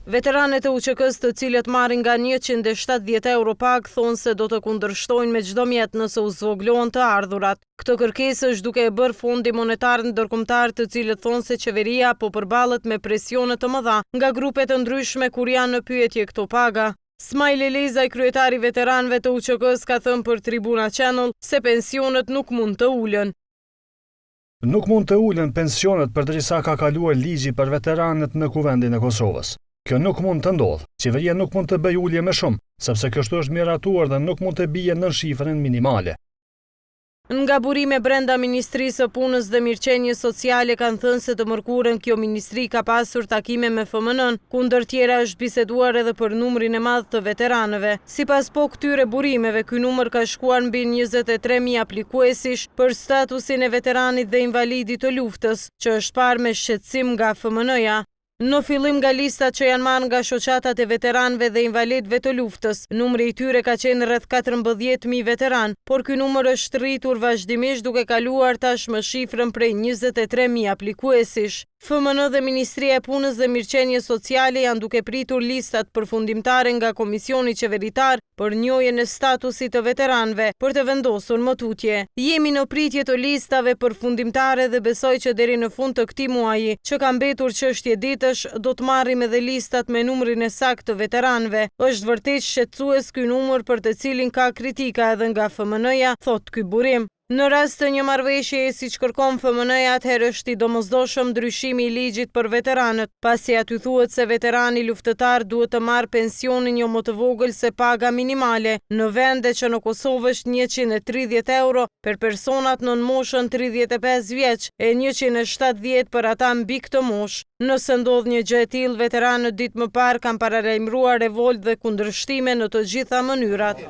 Veteranet e UÇK-s të cilët marrin nga 170 euro pagë thonë se do të kundërshtojnë me çdo mjet nëse u zvoglohen të ardhurat. Këtë kërkesë është duke e bërë Fondi Monetar Ndërkombëtar, të cilët thonë se qeveria po përballet me presione të mëdha nga grupe të ndryshme kur janë në pyetje këto paga. Smajli Lezaj, kryetari i veteranëve të UÇK-s, ka thënë për Tribuna Channel se pensionet nuk mund të ulen. Nuk mund të ulen pensionet përderisa ka kaluar ligji për veteranët në Kuvendin e Kosovës. Kjo nuk mund të ndodhë. Qeveria nuk mund të bëjë ulje më shumë, sepse kështu është miratuar dhe nuk mund të bie nën shifrën minimale. Nga burime brenda Ministrisë së Punës dhe Mirëqenies Sociale kanë thënë se të mërkurën kjo ministri ka pasur takime me FMN-n, ku ndër tjera është biseduar edhe për numrin e madh të veteranëve. Sipas këtyre burimeve, ky numër ka shkuar mbi 23.000 aplikuesish për statusin e veteranit dhe invalidit të luftës, që është parë me shqetësim nga FMN-ja. Në fillim nga listat që janë marrë nga shoqatat e veteranëve dhe invalidëve të luftës, numri i tyre ka qenë rreth 14.000 veteran, por ky numër është rritur vazhdimisht duke kaluar tashmë shifrën prej 23.000 aplikuesish. FMN dhe Ministria e Punës dhe Mirëqenies Sociale janë duke pritur listat përfundimtare nga Komisioni Qeveritar për njojën e statusit të veteranëve për të vendosur më tutje. Jemi në pritje të listave përfundimtare dhe besoj që deri në fund të këtij muaji, që ka mbetur çështje ditësh, do të marrim edhe listat me numrin e saktë të veteranëve. Është vërtet shqetësues ky numër për të cilin ka kritika edhe nga FMN-ja, thot ky burim. Në rast të një marrëveshjeje siç kërkon FMN-ja, atëherë është i domosdoshëm ndryshimi i ligjit për veteranët, pasi aty thuhet se veterani luftëtar duhet të marrë pensionin jo më të vogël se paga minimale, në vende që në Kosovë është 130 euro për personat nën moshën 35 vjeç e 170 për ata mbi këtë moshë. Nëse ndodh një gjë e tillë, veteranët ditë më parë kanë paralajmëruar revoltë dhe kundërshtime në të gjitha mënyrat.